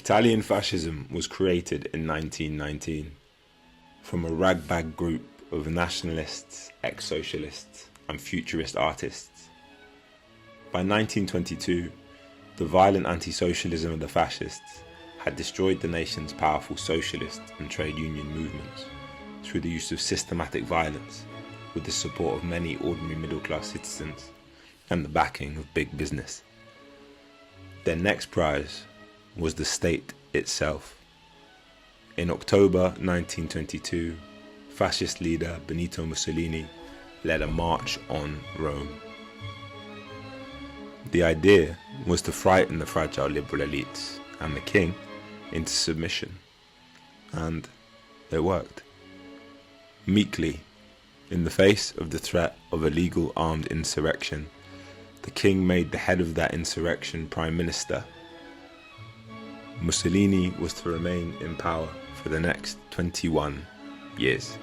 Italian fascism was created in 1919 from a ragbag group of nationalists, ex-socialists and futurist artists. By 1922, the violent anti-socialism of the fascists had destroyed the nation's powerful socialist and trade union movements through the use of systematic violence, with the support of many ordinary middle-class citizens and the backing of big business. Their next prize was the state itself. In October 1922, fascist leader Benito Mussolini led a march on Rome. The idea was to frighten the fragile liberal elites and the king into submission, and it worked. Meekly, in the face of the threat of a legal armed insurrection, the king made the head of that insurrection prime minister. Mussolini was to remain in power for the next 21 years.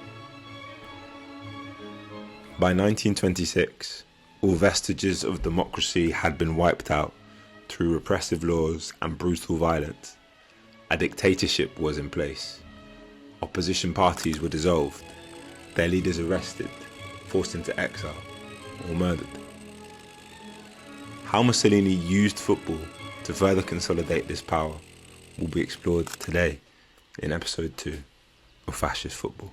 By 1926, all vestiges of democracy had been wiped out through repressive laws and brutal violence. A dictatorship was in place. Opposition parties were dissolved, their leaders arrested, forced into exile, or murdered. How Mussolini used football to further consolidate this power will be explored today in episode 2 of Fascist Football.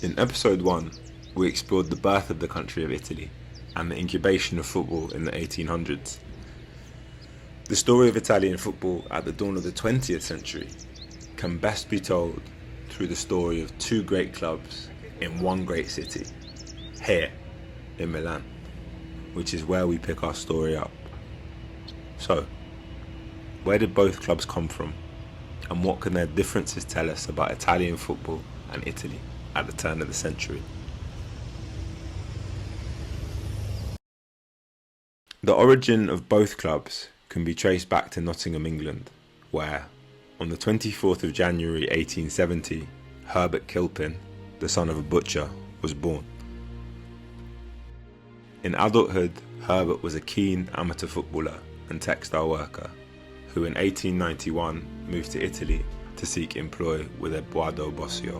In episode 1, we explored the birth of the country of Italy and the incubation of football in the 1800s. The story of Italian football at the dawn of the 20th century can best be told through the story of two great clubs in one great city, here in Milan, which is where we pick our story up. So, where did both clubs come from, and what can their differences tell us about Italian football and Italy at the turn of the century? The origin of both clubs can be traced back to Nottingham, England, where, on the 24th of January 1870, Herbert Kilpin, the son of a butcher, was born. In adulthood, Herbert was a keen amateur footballer and textile worker, who in 1891 moved to Italy to seek employ with Edoardo Bossio.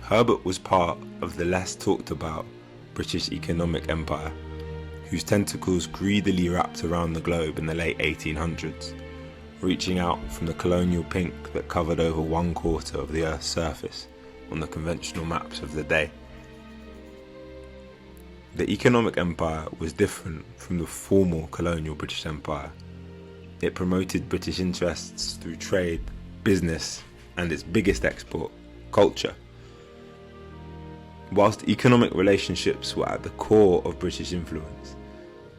Herbert was part of the less talked about British economic empire, whose tentacles greedily wrapped around the globe in the late 1800s, reaching out from the colonial pink that covered over 1/4 of the Earth's surface on the conventional maps of the day. The economic empire was different from the formal colonial British Empire. It promoted British interests through trade, business, and its biggest export, culture. Whilst economic relationships were at the core of British influence,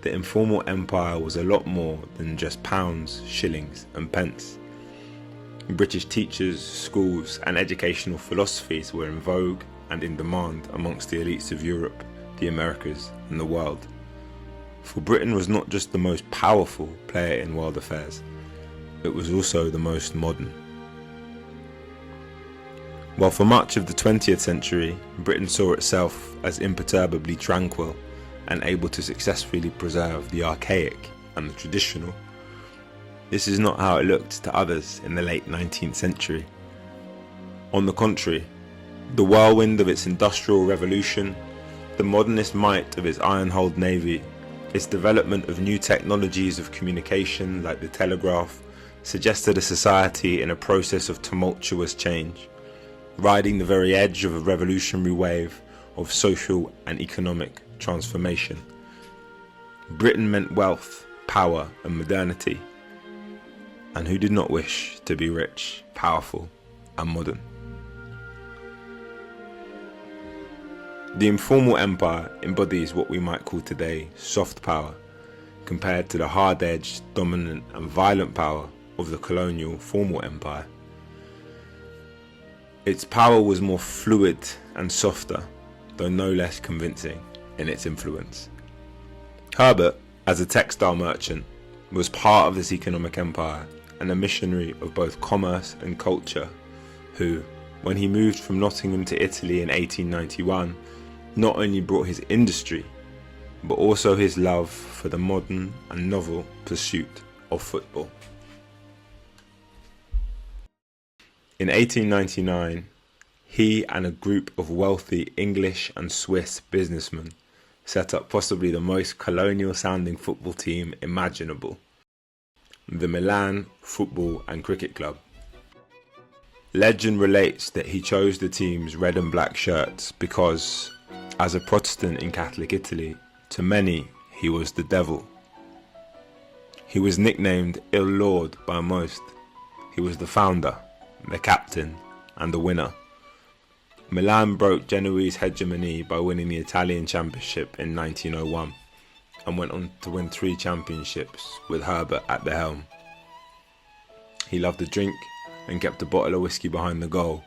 the informal empire was a lot more than just pounds, shillings, and pence. British teachers, schools, and educational philosophies were in vogue and in demand amongst the elites of Europe, the Americas, and the world. For Britain was not just the most powerful player in world affairs, it was also the most modern. While for much of the 20th century, Britain saw itself as imperturbably tranquil and able to successfully preserve the archaic and the traditional, this is not how it looked to others in the late 19th century. On the contrary, the whirlwind of its industrial revolution, the modernist might of its iron-hulled navy, its development of new technologies of communication like the telegraph, suggested a society in a process of tumultuous change, riding the very edge of a revolutionary wave of social and economic transformation. Britain meant wealth, power, and modernity. And who did not wish to be rich, powerful, and modern? The informal empire embodies what we might call today soft power, compared to the hard-edged, dominant, and violent power of the colonial formal empire. Its power was more fluid and softer, though no less convincing in its influence. Herbert, as a textile merchant, was part of this economic empire and a missionary of both commerce and culture, who, when he moved from Nottingham to Italy in 1891, not only brought his industry, but also his love for the modern and novel pursuit of football. In 1899, he and a group of wealthy English and Swiss businessmen set up possibly the most colonial-sounding football team imaginable, the Milan Football and Cricket Club. Legend relates that he chose the team's red and black shirts because, as a Protestant in Catholic Italy, to many he was the devil. He was nicknamed Il Lord by most. He was the founder, the captain, and the winner. Milan broke Genoese hegemony by winning the Italian Championship in 1901 and went on to win 3 championships with Herbert at the helm. He loved to drink and kept a bottle of whiskey behind the goal.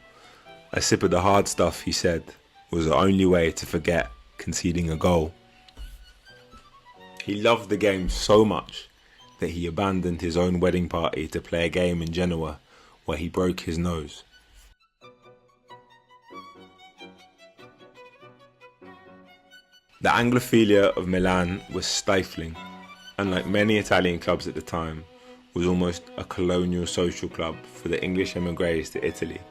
A sip of the hard stuff, he said, was the only way to forget conceding a goal. He loved the game so much that he abandoned his own wedding party to play a game in Genoa where he broke his nose. The Anglophilia of Milan was stifling, and like many Italian clubs at the time, was almost a colonial social club for the English emigres to Italy.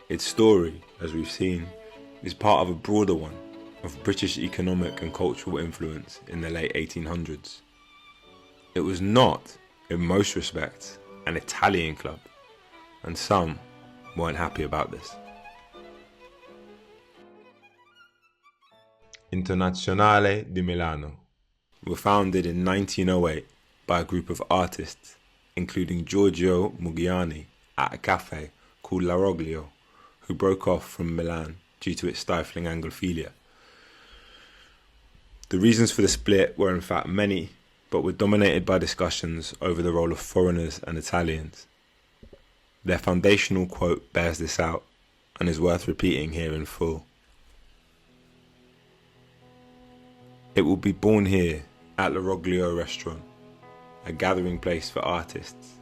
Its story, as we've seen, is part of a broader one of British economic and cultural influence in the late 1800s. It was not, in most respects, an Italian club, and some weren't happy about this. Internazionale di Milano were founded in 1908 by a group of artists, including Giorgio Mugiani, at a cafe called La Roglio, who broke off from Milan due to its stifling Anglophilia. The reasons for the split were in fact many, but were dominated by discussions over the role of foreigners and Italians. Their foundational quote bears this out, and is worth repeating here in full. It will be born here at La Roglio restaurant, a gathering place for artists,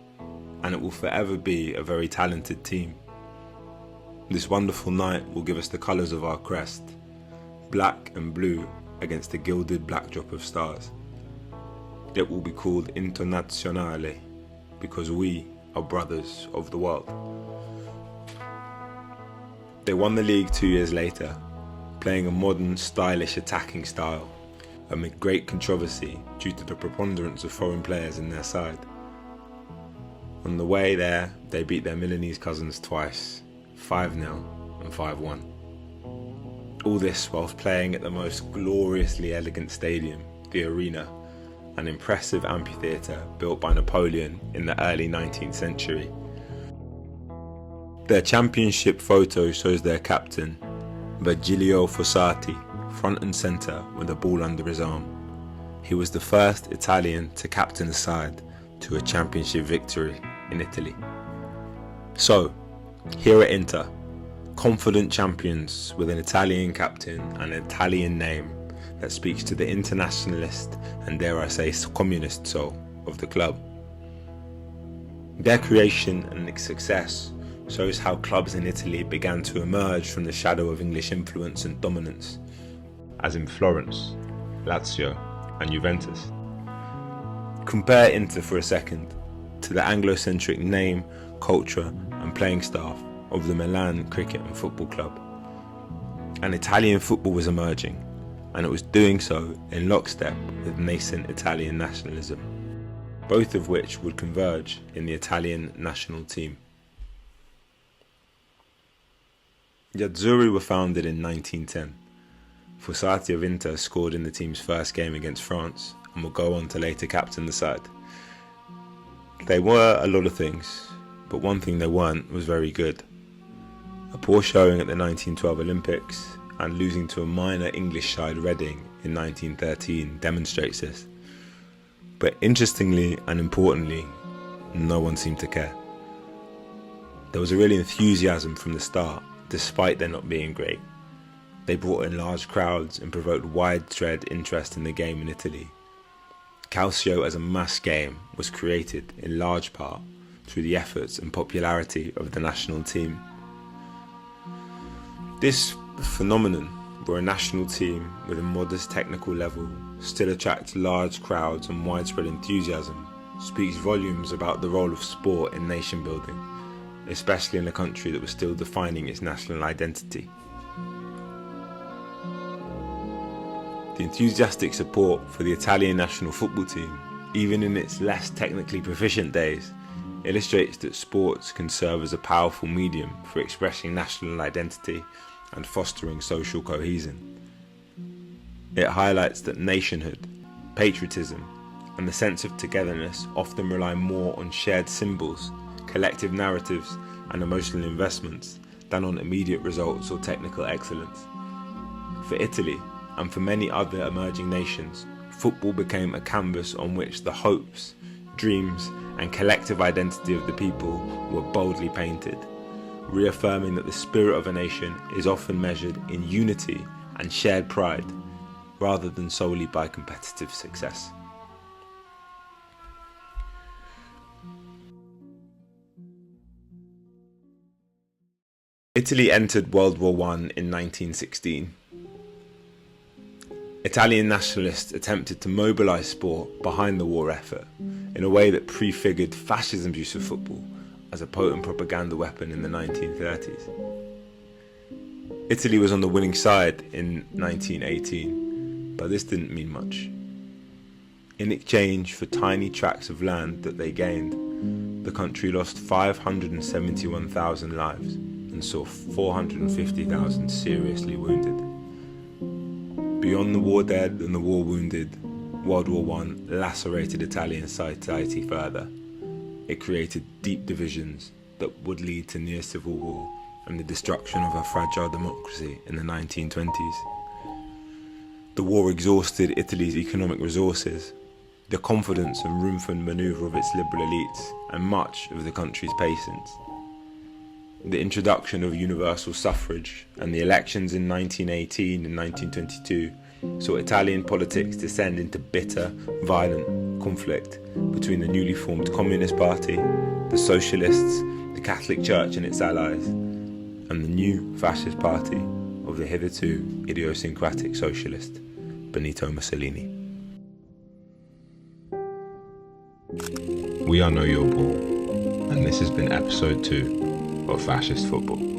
and it will forever be a very talented team. This wonderful night will give us the colours of our crest, black and blue against the gilded backdrop of stars. It will be called Internazionale because we are brothers of the world. They won the league 2 years later, playing a modern, stylish attacking style, amid great controversy due to the preponderance of foreign players in their side. On the way there, they beat their Milanese cousins twice, 5-0 and 5-1. All this whilst playing at the most gloriously elegant stadium, the Arena, an impressive amphitheatre built by Napoleon in the early 19th century. Their championship photo shows their captain, Virgilio Fossati, front and centre with a ball under his arm. He was the first Italian to captain a side to a championship victory in Italy. So, here at Inter, confident champions with an Italian captain and an Italian name that speaks to the internationalist and, dare I say, communist soul of the club. Their creation and its success shows how clubs in Italy began to emerge from the shadow of English influence and dominance, as in Florence, Lazio and Juventus. Compare Inter for a second to the Anglo-centric name, culture and playing staff of the Milan Cricket and Football Club. And Italian football was emerging, and it was doing so in lockstep with nascent Italian nationalism, both of which would converge in the Italian national team. The Azzurri were founded in 1910. Fossati of Inter scored in the team's first game against France and will go on to later captain the side. They were a lot of things, but one thing they weren't was very good. A poor showing at the 1912 Olympics and losing to a minor English side Reading in 1913 demonstrates this. But interestingly and importantly, no one seemed to care. There was a real enthusiasm from the start, despite there not being great. They brought in large crowds and provoked widespread interest in the game in Italy. Calcio as a mass game was created in large part through the efforts and popularity of the national team. This phenomenon, where a national team with a modest technical level still attracts large crowds and widespread enthusiasm speaks volumes about the role of sport in nation building, especially in a country that was still defining its national identity. The enthusiastic support for the Italian national football team, even in its less technically proficient days, illustrates that sports can serve as a powerful medium for expressing national identity and fostering social cohesion. It highlights that nationhood, patriotism, and the sense of togetherness often rely more on shared symbols, collective narratives, and emotional investments than on immediate results or technical excellence. For Italy, and for many other emerging nations, football became a canvas on which the hopes, dreams, and collective identity of the people were boldly painted, reaffirming that the spirit of a nation is often measured in unity and shared pride, rather than solely by competitive success. Italy entered World War I in 1916. Italian nationalists attempted to mobilise sport behind the war effort in a way that prefigured fascism's use of football as a potent propaganda weapon in the 1930s. Italy was on the winning side in 1918, but this didn't mean much. In exchange for tiny tracts of land that they gained, the country lost 571,000 lives and saw 450,000 seriously wounded. Beyond the war dead and the war wounded, World War I lacerated Italian society further. It created deep divisions that would lead to near civil war and the destruction of a fragile democracy in the 1920s. The war exhausted Italy's economic resources, the confidence and room for manoeuvre of its liberal elites, and much of the country's patience. The introduction of universal suffrage and the elections in 1918 and 1922 saw Italian politics descend into bitter, violent conflict between the newly formed Communist Party, the Socialists, the Catholic Church and its allies, and the new Fascist Party of the hitherto idiosyncratic socialist Benito Mussolini. We are Know Your Ball, and this has been episode 2 of Fascist Football.